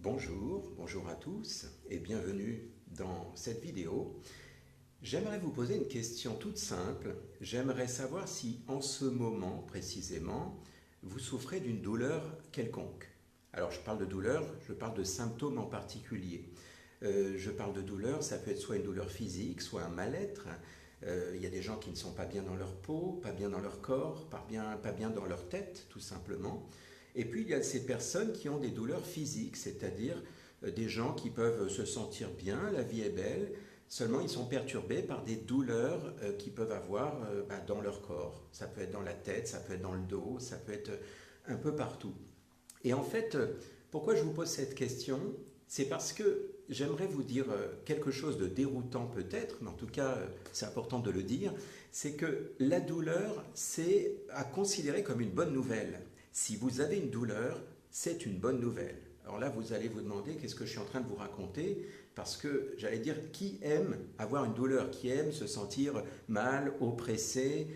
Bonjour à tous et bienvenue dans cette vidéo. J'aimerais vous poser une question toute simple. J'aimerais savoir si en ce moment précisément, vous souffrez d'une douleur quelconque. Alors je parle de douleur, je parle de symptômes en particulier. Je parle de douleur, ça peut être soit une douleur physique, soit un mal-être. Il y a des gens qui ne sont pas bien dans leur peau, pas bien dans leur corps, pas bien dans leur tête, tout simplement. Et puis il y a ces personnes qui ont des douleurs physiques, c'est-à-dire des gens qui peuvent se sentir bien, la vie est belle, seulement ils sont perturbés par des douleurs qu'ils peuvent avoir dans leur corps. Ça peut être dans la tête, ça peut être dans le dos, ça peut être un peu partout. Et en fait, pourquoi je vous pose cette question? C'est parce que j'aimerais vous dire quelque chose de déroutant peut-être, mais en tout cas c'est important de le dire, c'est que la douleur, c'est à considérer comme une bonne nouvelle. Si vous avez une douleur, c'est une bonne nouvelle. Alors là, vous allez vous demander qu'est-ce que je suis en train de vous raconter, parce que j'allais dire, qui aime avoir une douleur, qui aime se sentir mal, oppressé,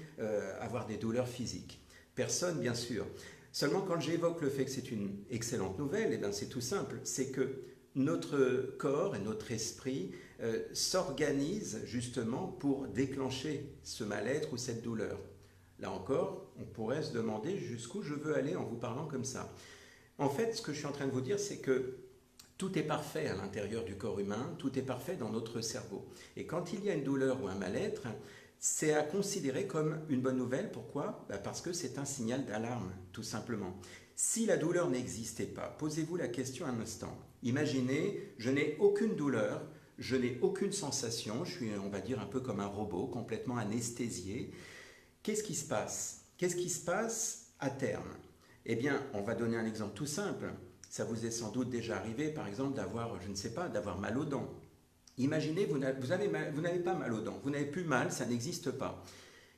avoir des douleurs physiques? Personne, bien sûr. Seulement, quand j'évoque le fait que c'est une excellente nouvelle, eh bien, c'est tout simple, c'est que notre corps et notre esprit s'organisent justement pour déclencher ce mal-être ou cette douleur. Là encore, on pourrait se demander jusqu'où je veux aller en vous parlant comme ça. En fait, ce que je suis en train de vous dire, c'est que tout est parfait à l'intérieur du corps humain, tout est parfait dans notre cerveau. Et quand il y a une douleur ou un mal-être, c'est à considérer comme une bonne nouvelle. Pourquoi? Parce que c'est un signal d'alarme, tout simplement. Si la douleur n'existait pas, posez-vous la question un instant. Imaginez, je n'ai aucune douleur, je n'ai aucune sensation, je suis, on va dire, un peu comme un robot, complètement anesthésié. Qu'est-ce qui se passe? Qu'est-ce qui se passe à terme? Eh bien, on va donner un exemple tout simple. Ça vous est sans doute déjà arrivé, par exemple, d'avoir, je ne sais pas, d'avoir mal aux dents. Imaginez, vous n'avez pas mal aux dents, vous n'avez plus mal, ça n'existe pas.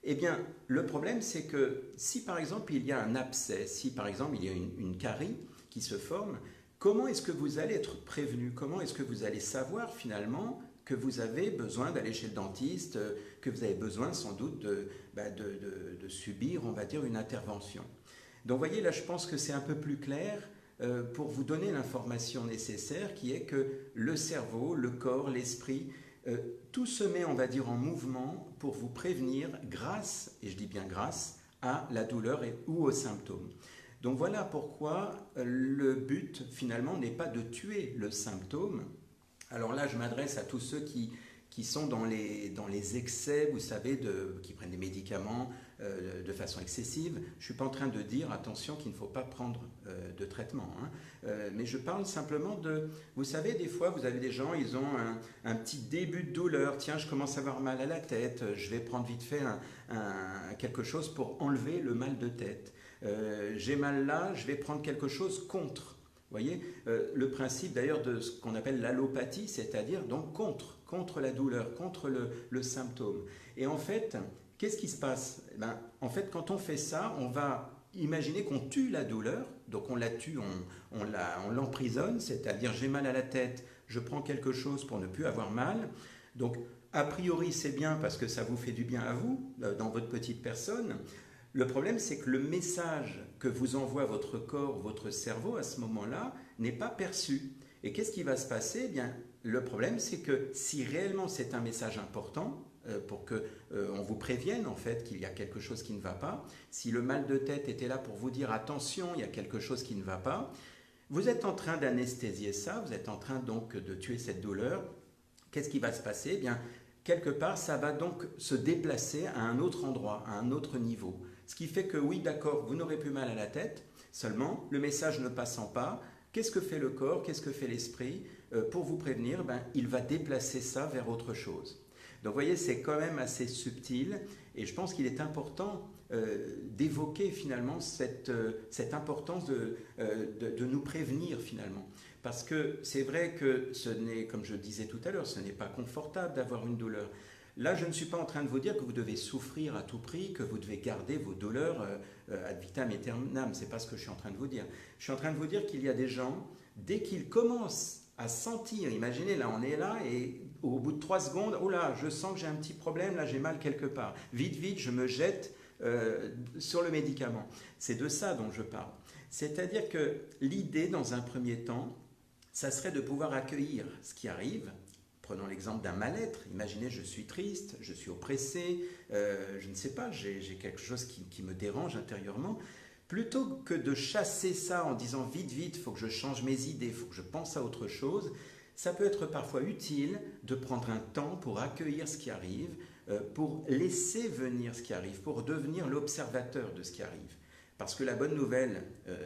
Eh bien, le problème, c'est que si par exemple il y a un abcès, si par exemple il y a une carie qui se forme, comment est-ce que vous allez être prévenu? Comment est-ce que vous allez savoir finalement que vous avez besoin d'aller chez le dentiste, que vous avez besoin sans doute de subir, on va dire, une intervention? Donc vous voyez, là je pense que c'est un peu plus clair pour vous donner l'information nécessaire qui est que le cerveau, le corps, l'esprit, tout se met, on va dire, en mouvement pour vous prévenir grâce, et je dis bien grâce, à la douleur ou aux symptômes. Donc voilà pourquoi le but finalement n'est pas de tuer le symptôme. Alors là, je m'adresse à tous ceux qui sont dans les excès, vous savez, qui prennent des médicaments de façon excessive. Je ne suis pas en train de dire, attention, qu'il ne faut pas prendre de traitement. Mais je parle simplement de... Vous savez, des fois, vous avez des gens, ils ont un petit début de douleur. Tiens, je commence à avoir mal à la tête. Je vais prendre vite fait quelque chose pour enlever le mal de tête. J'ai mal là, je vais prendre quelque chose contre. Vous voyez, le principe d'ailleurs de ce qu'on appelle l'allopathie, c'est-à-dire donc contre la douleur, contre le symptôme. Et en fait, qu'est-ce qui se passe? En fait, quand on fait ça, on va imaginer qu'on tue la douleur, donc on la tue, on l'emprisonne, c'est-à-dire j'ai mal à la tête, je prends quelque chose pour ne plus avoir mal. Donc, a priori, c'est bien parce que ça vous fait du bien à vous, dans votre petite personne. Le problème, c'est que le message que vous envoie votre corps, votre cerveau à ce moment-là, n'est pas perçu. Et qu'est-ce qui va se passer? Eh bien, le problème, c'est que si réellement c'est un message important, pour qu'on vous prévienne en fait qu'il y a quelque chose qui ne va pas, si le mal de tête était là pour vous dire attention, il y a quelque chose qui ne va pas, vous êtes en train d'anesthésier ça, vous êtes en train donc de tuer cette douleur. Qu'est-ce qui va se passer? Eh bien, quelque part, ça va donc se déplacer à un autre endroit, à un autre niveau. Ce qui fait que oui, d'accord, vous n'aurez plus mal à la tête, seulement le message ne passant pas, qu'est-ce que fait le corps, qu'est-ce que fait l'esprit? Pour vous prévenir, il va déplacer ça vers autre chose. Donc vous voyez, c'est quand même assez subtil et je pense qu'il est important d'évoquer finalement cette importance de nous prévenir finalement. Parce que c'est vrai que ce n'est, comme je disais tout à l'heure, ce n'est pas confortable d'avoir une douleur. Là, je ne suis pas en train de vous dire que vous devez souffrir à tout prix, que vous devez garder vos douleurs ad vitam aeternam. Ce n'est pas ce que je suis en train de vous dire. Je suis en train de vous dire qu'il y a des gens, dès qu'ils commencent à sentir, imaginez, là, on est là et au bout de 3 secondes, oh là, je sens que j'ai un petit problème, là, j'ai mal quelque part. Vite, vite, je me jette sur le médicament. C'est de ça dont je parle. C'est-à-dire que l'idée, dans un premier temps, ça serait de pouvoir accueillir ce qui arrive. Prenons l'exemple d'un mal-être. Imaginez, je suis triste, je suis oppressé, je ne sais pas, j'ai quelque chose qui me dérange intérieurement. Plutôt que de chasser ça en disant vite, vite, il faut que je change mes idées, il faut que je pense à autre chose, ça peut être parfois utile de prendre un temps pour accueillir ce qui arrive, pour laisser venir ce qui arrive, pour devenir l'observateur de ce qui arrive. Parce que la bonne nouvelle,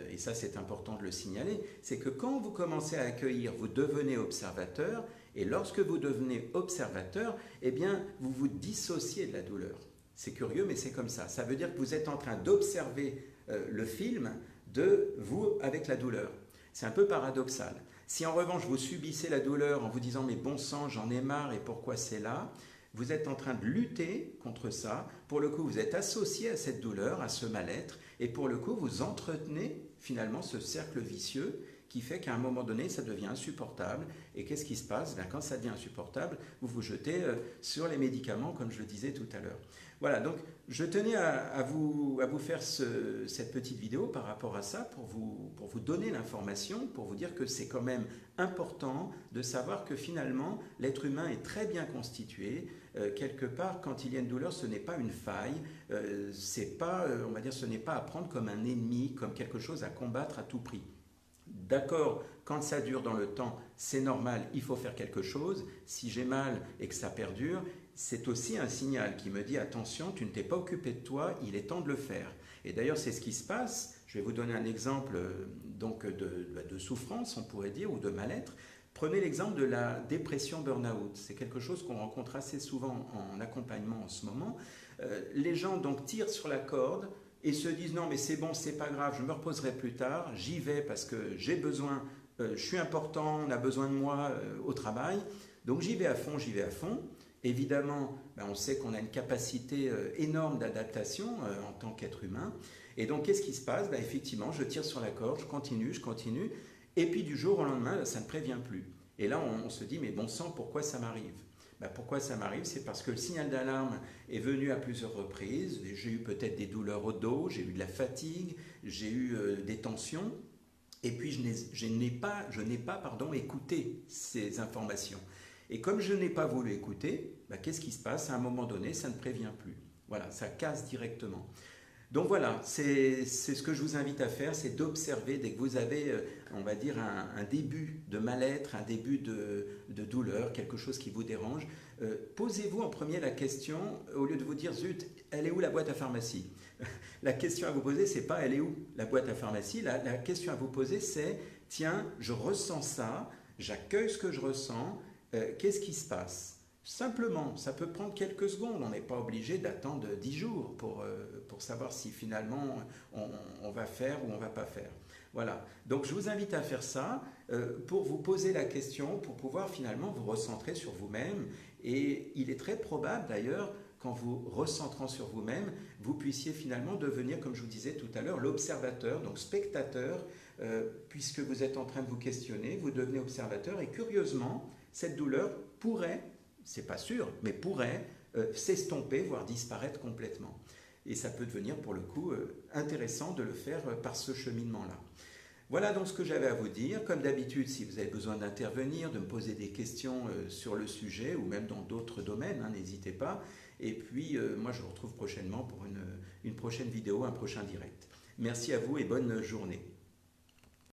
et ça c'est important de le signaler, c'est que quand vous commencez à accueillir, vous devenez observateur, et lorsque vous devenez observateur, eh bien, vous vous dissociez de la douleur. C'est curieux, mais c'est comme ça. Ça veut dire que vous êtes en train d'observer le film de vous avec la douleur. C'est un peu paradoxal. Si en revanche vous subissez la douleur en vous disant mais bon sang, j'en ai marre et pourquoi c'est là, vous êtes en train de lutter contre ça. Pour le coup, vous êtes associé à cette douleur, à ce mal-être, et pour le coup, vous entretenez finalement ce cercle vicieux qui fait qu'à un moment donné, ça devient insupportable. Et qu'est-ce qui se passe? Bien, quand ça devient insupportable, vous vous jetez sur les médicaments, comme je le disais tout à l'heure. Voilà, donc je tenais à vous faire cette petite vidéo par rapport à ça, pour vous donner l'information, pour vous dire que c'est quand même important de savoir que finalement, l'être humain est très bien constitué. Quelque part, quand il y a une douleur, ce n'est pas une faille, c'est pas, on va dire, ce n'est pas à prendre comme un ennemi, comme quelque chose à combattre à tout prix. D'accord, quand ça dure dans le temps, c'est normal, il faut faire quelque chose. Si j'ai mal et que ça perdure, c'est aussi un signal qui me dit attention, tu ne t'es pas occupé de toi, il est temps de le faire. Et d'ailleurs, c'est ce qui se passe. Je vais vous donner un exemple donc de souffrance, on pourrait dire, ou de mal-être. Prenez l'exemple de la dépression burn-out. C'est quelque chose qu'on rencontre assez souvent en accompagnement en ce moment. Les gens donc tirent sur la corde et se disent non mais c'est bon, c'est pas grave, je me reposerai plus tard, j'y vais parce que j'ai besoin, je suis important, on a besoin de moi au travail, donc j'y vais à fond, j'y vais à fond. Évidemment, on sait qu'on a une capacité énorme d'adaptation en tant qu'être humain. Et donc, qu'est-ce qui se passe? Effectivement, je tire sur la corde, je continue, et puis du jour au lendemain, ça ne prévient plus. Et là, on se dit, mais bon sang, pourquoi ça m'arrive? Pourquoi ça m'arrive? C'est parce que le signal d'alarme est venu à plusieurs reprises. J'ai eu peut-être des douleurs au dos, j'ai eu de la fatigue, j'ai eu des tensions, et puis je n'ai pas écouté ces informations. Et comme je n'ai pas voulu écouter, qu'est-ce qui se passe? À un moment donné, ça ne prévient plus. Voilà, ça casse directement. Donc voilà, c'est ce que je vous invite à faire, c'est d'observer dès que vous avez, on va dire, un début de mal-être, un début de douleur, quelque chose qui vous dérange. Posez-vous en premier la question, au lieu de vous dire, zut, elle est où la boîte à pharmacie? La question à vous poser, c'est pas elle est où la boîte à pharmacie, la question à vous poser, c'est, tiens, je ressens ça, j'accueille ce que je ressens, qu'est-ce qui se passe? Simplement, ça peut prendre quelques secondes, on n'est pas obligé d'attendre 10 jours pour savoir si finalement on va faire ou on ne va pas faire. Voilà, donc je vous invite à faire ça pour vous poser la question, pour pouvoir finalement vous recentrer sur vous-même. Et il est très probable d'ailleurs qu'en vous recentrant sur vous-même, vous puissiez finalement devenir, comme je vous disais tout à l'heure, l'observateur, donc spectateur, puisque vous êtes en train de vous questionner, vous devenez observateur et curieusement, cette douleur pourrait, c'est pas sûr, mais pourrait s'estomper, voire disparaître complètement. Et ça peut devenir pour le coup intéressant de le faire par ce cheminement-là. Voilà donc ce que j'avais à vous dire. Comme d'habitude, si vous avez besoin d'intervenir, de me poser des questions sur le sujet ou même dans d'autres domaines, n'hésitez pas. Et puis moi je vous retrouve prochainement pour une prochaine vidéo, un prochain direct. Merci à vous et bonne journée.